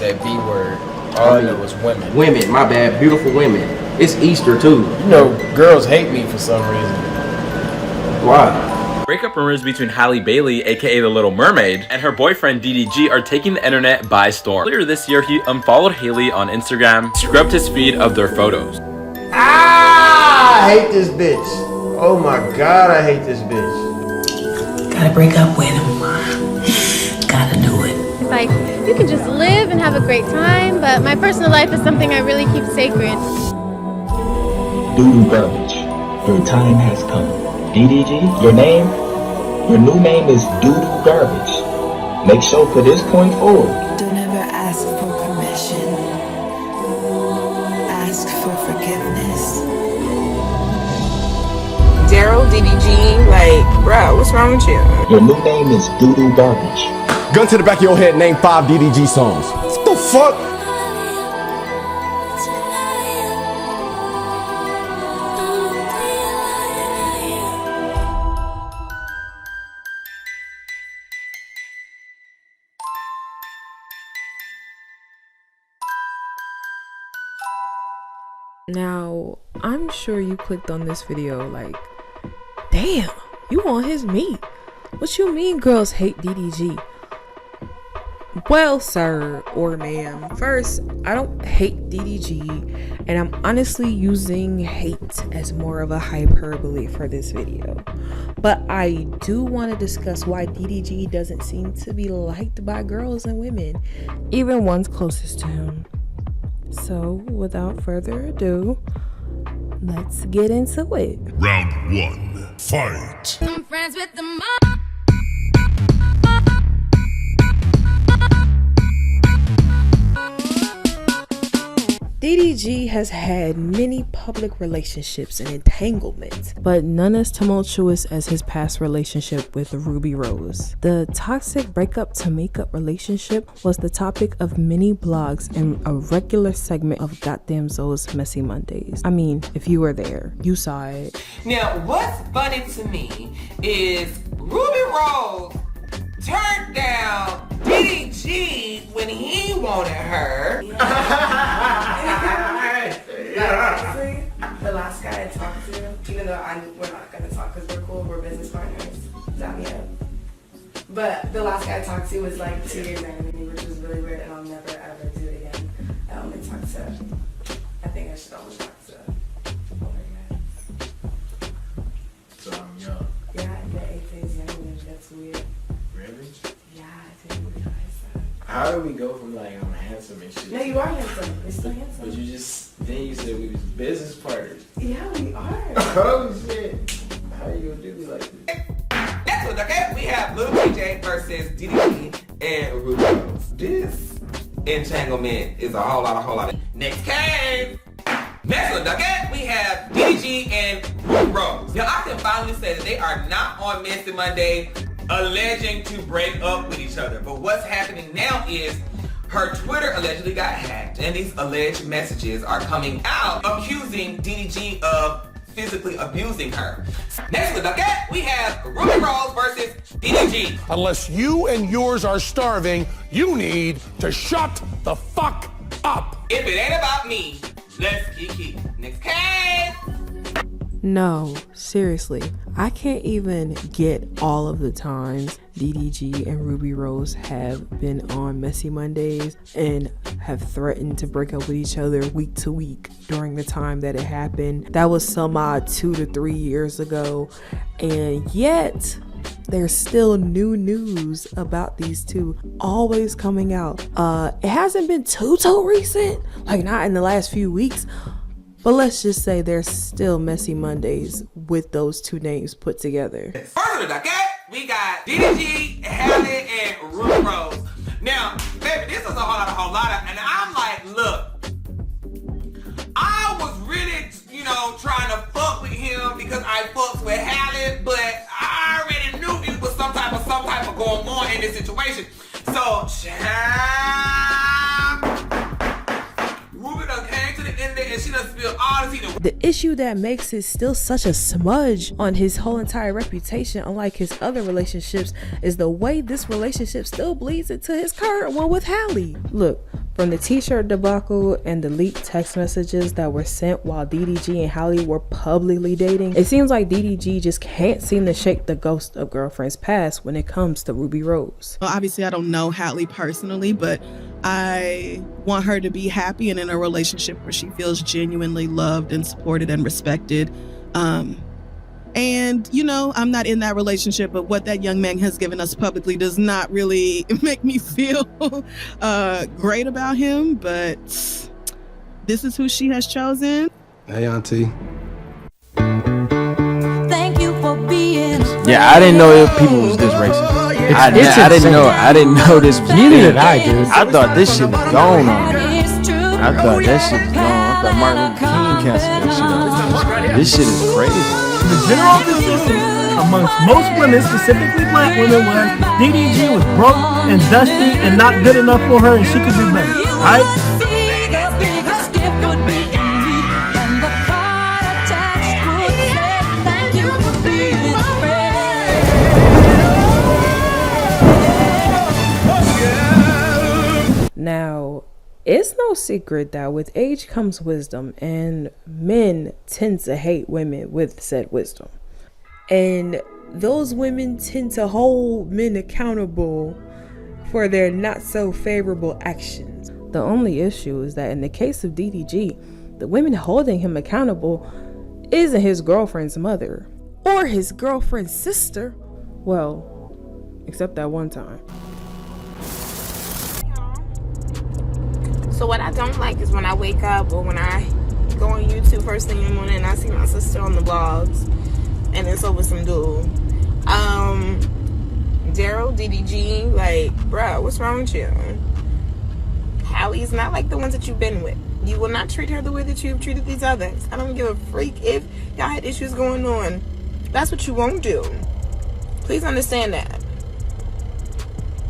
that B word. All I know was women. Women, my bad. Beautiful women. It's Easter too. You know, girls hate me for some reason. Why? Breakup rumors between Halle Bailey, aka the Little Mermaid, and her boyfriend DDG are taking the internet by storm. Earlier this year, he unfollowed Halle on Instagram, scrubbed his feed of their photos. Ah! I hate this bitch. Oh my god, I hate this bitch. Gotta break up with him. Gotta do it. It's like, you can just live and have a great time, but my personal life is something I really keep sacred. Doo-doo garbage. Your time has come. DDG, your new name is Doo-doo Garbage. Make sure for this point forward. Don't ever ask for permission. Ask for forgiveness. Daryl, DDG, like, bro, what's wrong with you? Your new name is Doo-doo Garbage. Gun to the back of your head, name 5 DDG songs. What the fuck? Now, I'm sure you clicked on this video like, damn, you want his meat. What you mean girls hate DDG? Well, sir or ma'am, first, I don't hate DDG, and I'm honestly using hate as more of a hyperbole for this video. But I do want to discuss why DDG doesn't seem to be liked by girls and women, even ones closest to him. So, without further ado, let's get into it. Round 1, fight. I'm friends with the mom. DDG has had many public relationships and entanglements, but none as tumultuous as his past relationship with Ruby Rose. The toxic breakup to makeup relationship was the topic of many blogs and a regular segment of Goddamn Zoe's Messy Mondays. I mean, if you were there, you saw it. Now, what's funny to me is Ruby Rose turned down DDG when he wanted her. Honestly, the last guy I talked to, even though we're not going to talk because we're cool, we're business partners, zap me up. But the last guy I talked to was like 2 years younger than me, which was really weird, and I'll never ever do it again. I only talk to, I think I should only talk to older guys. So I'm young. Yeah, you're 8 days younger than me, that's weird. Really? Yeah, I didn't realize that. How do we go from like I'm handsome and shit? No, you are handsome. You're still handsome. But then you said we was business partners. Yeah, we are. Oh shit. How you gonna do me like this? Next one, okay? We have Lil PJ versus DDG and Ruby Rose. This entanglement is a whole lot. Next case. Next one, okay? We have DDG and Ruby Rose. Now, I can finally say that they are not on Messy Monday alleging to break up with each other. But what's happening now is her Twitter allegedly got hacked, and these alleged messages are coming out accusing DDG of physically abusing her. Next one, okay? We have Ruby Rose versus DDG. Unless you and yours are starving, you need to shut the fuck up. If it ain't about me, let's keep. Next case. No, seriously, I can't even get all of the times DDG and Ruby Rose have been on Messy Mondays and have threatened to break up with each other week to week during the time that it happened. That was some odd 2 to 3 years ago, and yet there's still new news about these two always coming out. It hasn't been too recent, like not in the last few weeks, but let's just say there's still Messy Mondays with those two names put together. First, okay? We got DDG, Halle, and Ruby Rose. Now, baby, this is a whole lot, and I'm like, look, I was really, trying to fuck with him because I fucked with Halle, but I already knew it was some type of going on in this situation. So, Ruby done came to the end of it and she done spilled all the tea. The issue that makes it still such a smudge on his whole entire reputation, unlike his other relationships, is the way this relationship still bleeds into his current one with Halle. Look, From the t-shirt debacle and the leaked text messages that were sent while DDG and Halle were publicly dating, it seems like DDG just can't seem to shake the ghost of girlfriend's past when it comes to Ruby Rose. Well, obviously, I don't know Halle personally, but I want her to be happy and in a relationship where she feels genuinely loved and supported and respected. And, you know, I'm not in that relationship, but what that young man has given us publicly does not really make me feel great about him. But this is who she has chosen. Hey, Auntie. Thank you for being. Yeah, I didn't know if people was this racist. I didn't know this. Neither did I, dude. I thought this shit was gone on. I thought that shit was gone. I thought Martin Luther King canceled that shit. This shit is crazy. The general consensus amongst most women, specifically black women, was DDG was broke and dusty and not good enough for her and she could do better. Alright? Now, it's no secret that with age comes wisdom, and men tend to hate women with said wisdom. And those women tend to hold men accountable for their not so favorable actions. The only issue is that in the case of DDG, the women holding him accountable isn't his girlfriend's mother or his girlfriend's sister. Well, except that one time. So what I don't like is when I wake up or when I go on YouTube first thing in the morning and I see my sister on the vlogs and it's over some dude. Daryl, DDG, like, bruh, what's wrong with you? Halle's not like the ones that you've been with. You will not treat her the way that you've treated these others. I don't give a freak if y'all had issues going on. That's what you won't do. Please understand that.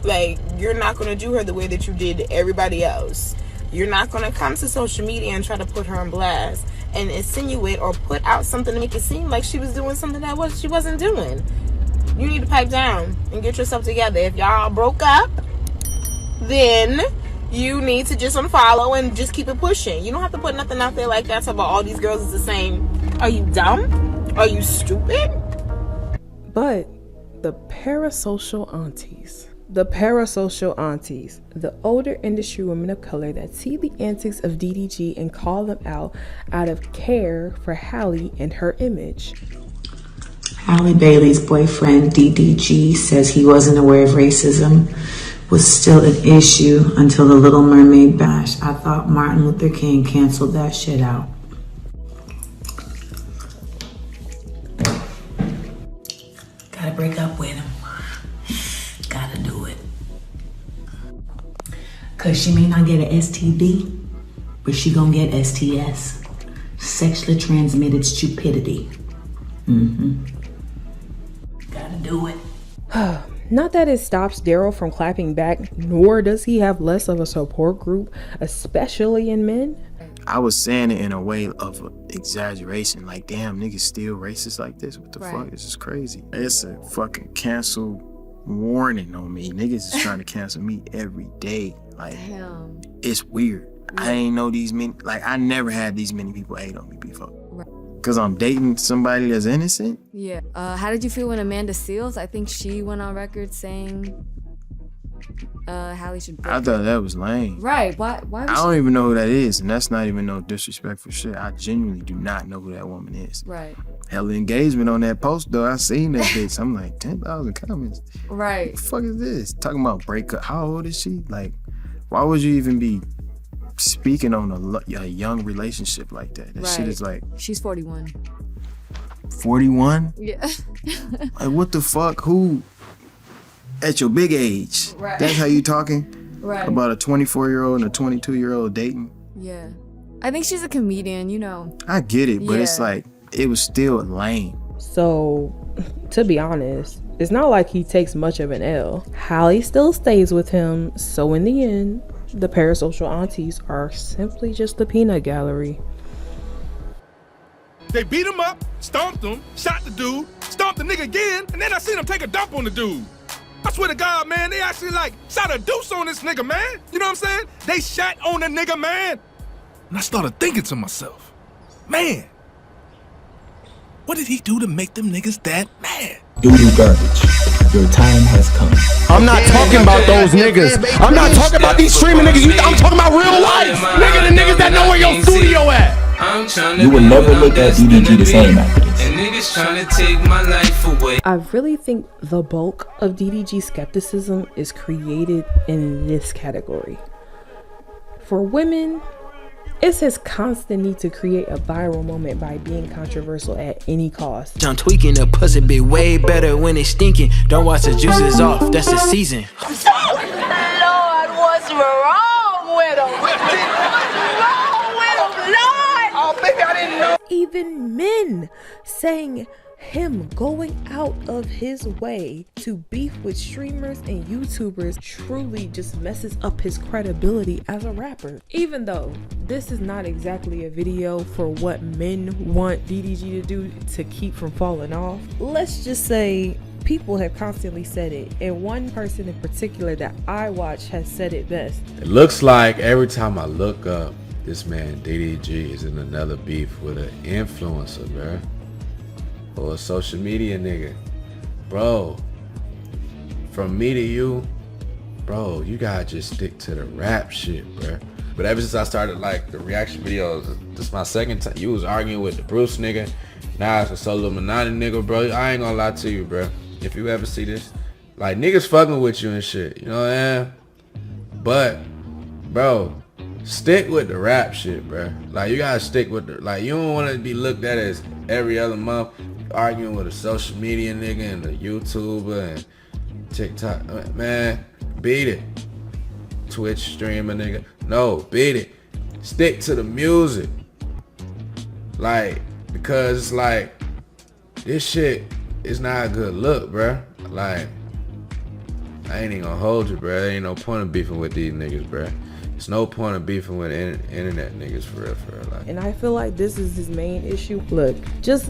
Like, you're not going to do her the way that you did everybody else. You're not going to come to social media and try to put her on blast and insinuate or put out something to make it seem like she was doing something that she wasn't doing. You need to pipe down and get yourself together. If y'all broke up, then you need to just unfollow and just keep it pushing. You don't have to put nothing out there like that about all these girls is the same. Are you dumb? Are you stupid? But the parasocial aunties. The parasocial aunties, the older industry women of color that see the antics of DDG and call them out of care for Halle and her image. Halle Bailey's boyfriend, DDG, says he wasn't aware of racism, was still an issue until The Little Mermaid bash. I thought Martin Luther King canceled that shit out. Gotta break up with him. Gotta do it. Cause she may not get an STD, but she gonna get STS. Sexually transmitted stupidity. Gotta do it. Not that it stops Daryl from clapping back, nor does he have less of a support group, especially in men. I was saying it in a way of exaggeration, like, damn, niggas still racist like this? What the fuck? This is crazy. It's a fucking cancel warning on me. Niggas is trying to cancel me every day. Like, it's weird. I ain't know these many, like, I never had these many people hate on me before. Because I'm dating somebody that's innocent? Yeah. How did you feel when Amanda Seales, I think she went on record saying Halle should break I thought that was lame. Right. Why I don't even know who that is, and that's not even no disrespectful shit. I genuinely do not know who that woman is. Right. Hella engagement on that post, though. I seen that bitch. I'm like, 10,000 comments. Right. What the fuck is this? Talking about breakup. How old is she? Like, why would you even be speaking on a young relationship like that? That shit is like... She's 41. 41? Yeah. Like, what the fuck? Who... At your big age, that's how you talking about a 24-year-old and a 22-year-old dating? Yeah. I think she's a comedian, you know. I get it, but it's like, it was still lame. So, to be honest, it's not like he takes much of an L. Halle still stays with him, so in the end, the parasocial aunties are simply just the peanut gallery. They beat him up, stomped him, shot the dude, stomped the nigga again, and then I seen him take a dump on the dude. I swear to God, man, they actually like shot a deuce on this nigga, man. You know what I'm saying? They shot on the nigga, man. And I started thinking to myself, man, what did he do to make them niggas that mad? Doo-doo garbage. Your time has come. I'm not talking about those niggas. I'm not talking about these streaming niggas. I'm talking about real life. Nigga, the niggas that know where your studio at. You will never look at DDG the same after this. And niggas trying to take my life away. I really think the bulk of DDG skepticism is created in this category. For women, it's his constant need to create a viral moment by being controversial at any cost. I'm tweaking the pussy be way better when it's stinking. Don't watch the juices off, that's the season. Lord, what's wrong with him? What's wrong with him, Lord? Oh, baby, I didn't know. Even men saying him going out of his way to beef with streamers and YouTubers truly just messes up his credibility as a rapper. Even though this is not exactly a video for what men want DDG to do to keep from falling off, let's just say people have constantly said it, and one person in particular that I watch has said it best. It looks like every time I look up, this man DDG is in another beef with an influencer, bruh. Or a social media nigga. Bro, from me to you, bro, you gotta just stick to the rap shit, bro. But ever since I started like the reaction videos, this is my second time. You was arguing with the Bruce nigga. Now it's a Solo Illuminati nigga, bro. I ain't gonna lie to you, bro. If you ever see this, like niggas fucking with you and shit, you know what I mean? But, bro, stick with the rap shit, bro. Like you gotta stick with the, like you don't wanna be looked at as every other month arguing with a social media nigga and a YouTuber and TikTok. Man, beat it. Twitch streamer nigga. No, beat it. Stick to the music. Like, because it's like, this shit is not a good look, bruh. Like, I ain't even gonna hold you, bruh. There ain't no point of beefing with these niggas, bruh. There's no point of beefing with internet niggas for real, like. And I feel like this is his main issue. Look,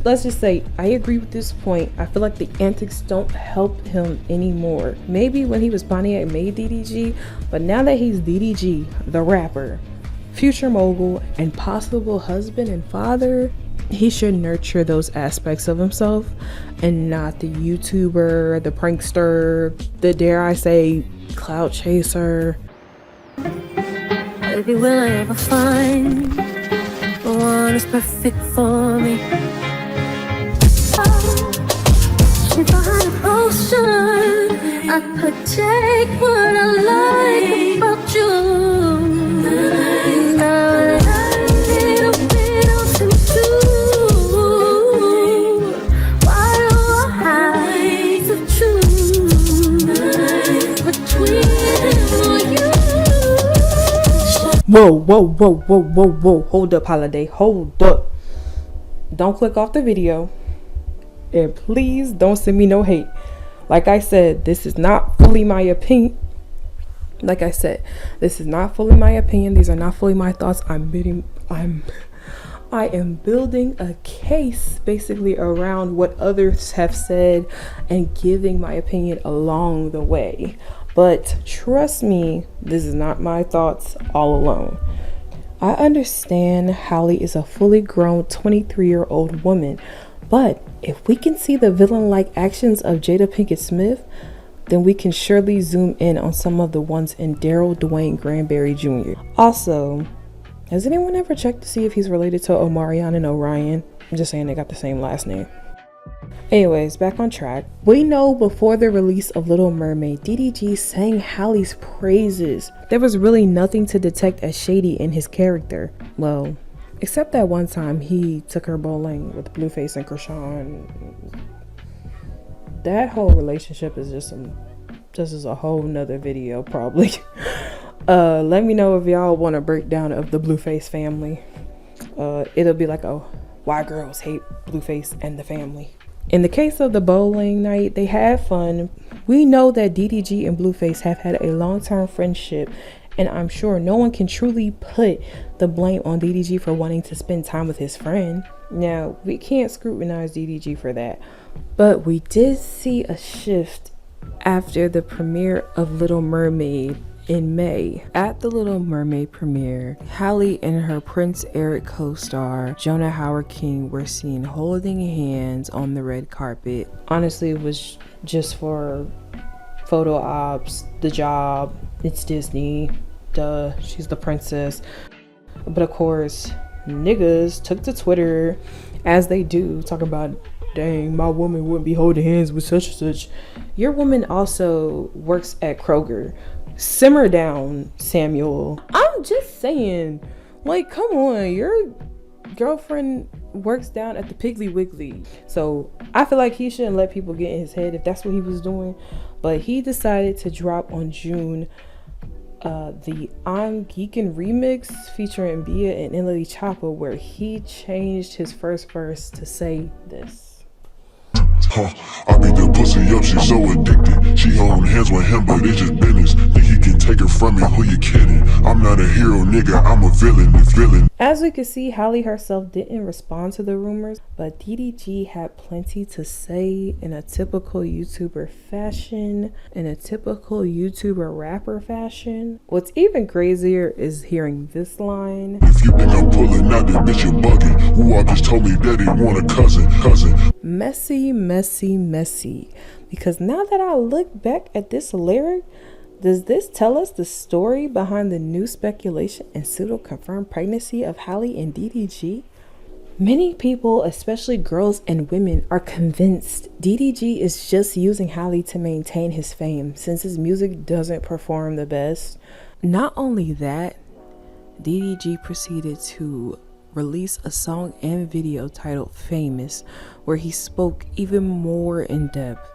let's just say I agree with this point. I feel like the antics don't help him anymore. Maybe when he was Pontiac made DDG, but now that he's DDG, the rapper, future mogul, and possible husband and father, he should nurture those aspects of himself and not the YouTuber, the prankster, the dare I say clout chaser. Baby, will I ever find the one who's perfect for me? If I had a potion, I could take what I like about you. Now I need a bit of him too. Why do I have to choose between him or you? Whoa. Hold up, Holiday. Hold up. Don't click off the video. And please don't send me no hate. Like I said, this is not fully my opinion. These are not fully my thoughts. I am building a case basically around what others have said and giving my opinion along the way. But trust me, this is not my thoughts all alone. I understand Halle is a fully grown 23-year-old woman, but if we can see the villain-like actions of Jada Pinkett Smith, then we can surely zoom in on some of the ones in Daryl Dwayne Granberry Jr. Also, has anyone ever checked to see if he's related to Omarion and Orion? I'm just saying they got the same last name. Anyways, back on track. We know before the release of Little Mermaid, DDG sang Halle's praises. There was really nothing to detect as shady in his character. Well, except that one time he took her bowling with Blueface and Krishan. That whole relationship is just a whole nother video probably. Let me know if y'all want a breakdown of the Blueface family. It'll be like a why girls hate Blueface and the family. In the case of the bowling night, they had fun. We know that DDG and Blueface have had a long-term friendship, and I'm sure no one can truly put the blame on DDG for wanting to spend time with his friend. Now, we can't scrutinize DDG for that, but we did see a shift after the premiere of Little Mermaid in May. At the Little Mermaid premiere, Halle and her Prince Eric co-star Jonah Howard King were seen holding hands on the red carpet. Honestly, it was just for photo ops, the job. It's Disney, duh, she's the princess. But of course, niggas took to Twitter, as they do, talking about, dang, my woman wouldn't be holding hands with such and such. Your woman also works at Kroger. Simmer down, Samuel. I'm just saying, like, come on, your girlfriend works down at the Piggly Wiggly. So I feel like he shouldn't let people get in his head if that's what he was doing. But he decided to drop on June the I'm Geekin' remix featuring Bia and Untitled Chapter, where he changed his first verse to say this. I beat the pussy up, she's so addicted. She holding hands with him, but it's just business. Think he can take her from me, who you kidding? I'm not a hero, nigga, I'm a villain, the villain. As we could see, Halle herself didn't respond to the rumors, but DDG had plenty to say in a typical YouTuber fashion, in a typical YouTuber rapper fashion. What's even crazier is hearing this line. If you think I'm pulling out, then bitch, you're bugging. Who I just told me that he want a cousin. Messy, messy, messy. Because now that I look back at this lyric, does this tell us the story behind the new speculation and pseudo-confirmed pregnancy of Halle and DDG? Many people, especially girls and women, are convinced DDG is just using Halle to maintain his fame since his music doesn't perform the best. Not only that, DDG proceeded to release a song and video titled Famous, where he spoke even more in depth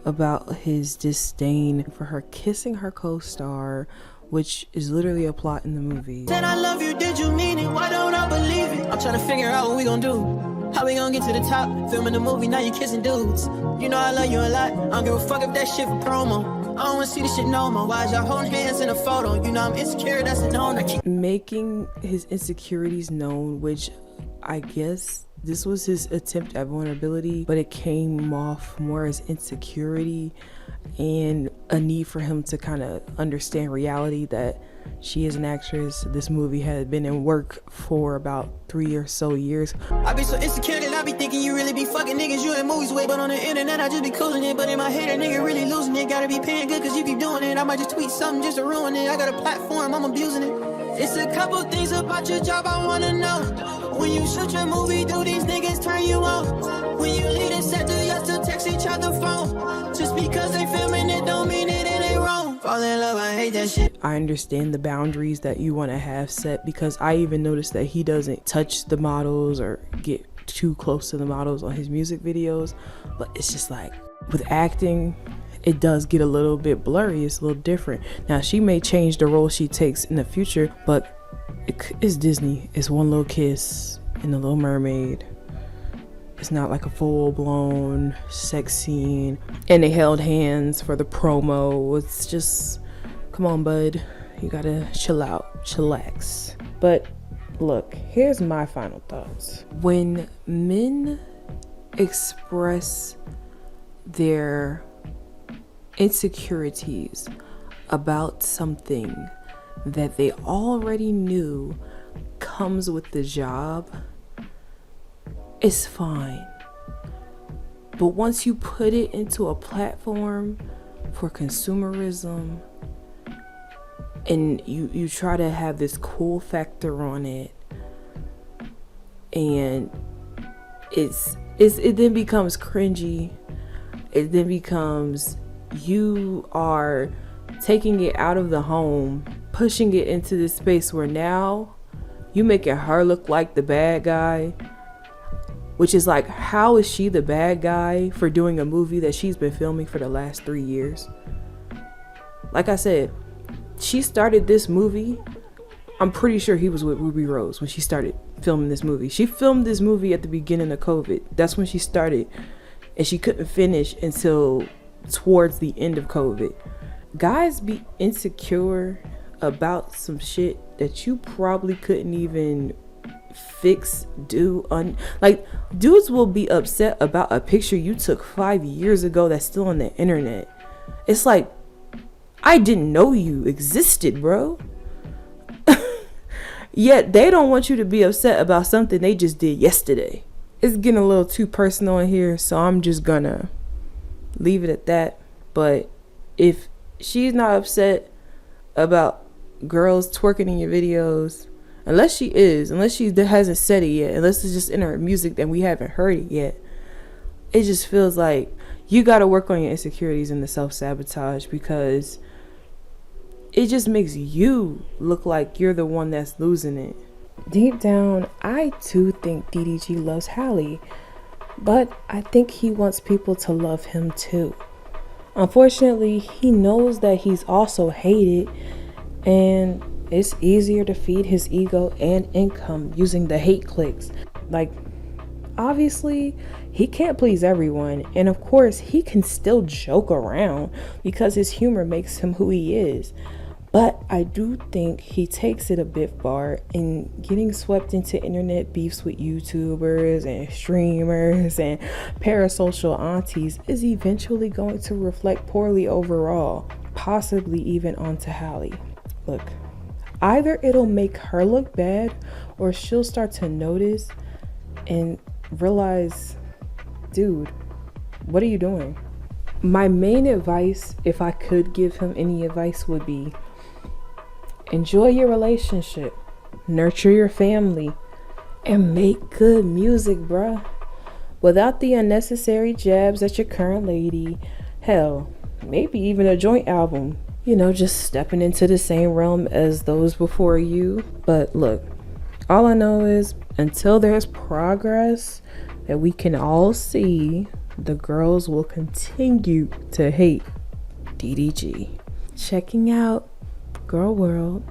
about his disdain for her kissing her co-star, which is literally a plot in the movie. Said I love you, did you mean it? Why don't I believe it? I'm trying to figure out what we gonna do. How we gonna get to the top? Filming the movie, now you kissing dudes. You know I love you a lot. I don't give a fuck if that shit for promo. I don't wanna see this shit no more. Why is y'all holding hands in a photo? You know I'm insecure, that's a known. Making his insecurities known, which I guess this was his attempt at vulnerability, but it came off more as insecurity and a need for him to kind of understand reality that she is an actress. This movie had been in work for about 3 or so years. I be so insecure that I be thinking you really be fucking niggas you in movies with, but on the internet I just be cooling it. But in my head a nigga really losing it. Gotta be paying good cause you keep doing it. I might just tweet something just to ruin it. I got a platform, I'm abusing it. It's a couple things about your job I wanna know. When you shoot your movie, do these niggas turn you on? When you lead a set, do y'all still text each other phone? Just because they filming it don't mean it ain't wrong. Fall in love, I hate that shit. I understand the boundaries that you want to have set, because I even noticed that he doesn't touch the models or get too close to the models on his music videos. But it's just like, with acting, it does get a little bit blurry. It's a little different. Now, she may change the role she takes in the future, but it's Disney. It's one little kiss in The Little Mermaid. It's not like a full-blown sex scene. And they held hands for the promo. It's just, come on, bud. You gotta chill out, chillax. But look, here's my final thoughts. When men express their insecurities about something that they already knew comes with the job, it's fine. But once you put it into a platform for consumerism and you try to have this cool factor on it, and it then becomes cringy. It then becomes, you are taking it out of the home, pushing it into this space where now you making her look like the bad guy, which is like, how is she the bad guy for doing a movie that she's been filming for the last 3 years? Like I said, she started this movie, I'm pretty sure he was with Ruby Rose when she started filming this movie. She filmed this movie at the beginning of COVID. That's when she started, and she couldn't finish until towards the end of COVID. Guys be insecure about some shit that you probably couldn't even fix, like, dudes will be upset about a picture you took 5 years ago that's still on the internet. It's like, I didn't know you existed, bro. Yet they don't want you to be upset about something they just did yesterday. It's getting a little too personal in here, so I'm just gonna leave it at that. But if she's not upset about girls twerking in your videos, unless she hasn't said it yet, unless it's just in her music that we haven't heard it yet, it just feels like you gotta work on your insecurities and the self-sabotage, because it just makes you look like you're the one that's losing it. Deep down, I too think DDG loves Halle, but I think he wants people to love him too. Unfortunately, he knows that he's also hated, and it's easier to feed his ego and income using the hate clicks. Like, obviously, he can't please everyone, and of course, he can still joke around because his humor makes him who he is. But I do think he takes it a bit far in getting swept into internet beefs with YouTubers and streamers and parasocial aunties is eventually going to reflect poorly overall, possibly even onto Halle. Look, either it'll make her look bad or she'll start to notice and realize, dude, what are you doing? My main advice, if I could give him any advice, would be enjoy your relationship, nurture your family, and make good music, bruh. Without the unnecessary jabs at your current lady. Hell, maybe even a joint album. You know, just stepping into the same realm as those before you. But look, all I know is until there's progress that we can all see, the girls will continue to hate DDG. Checking out Girl World.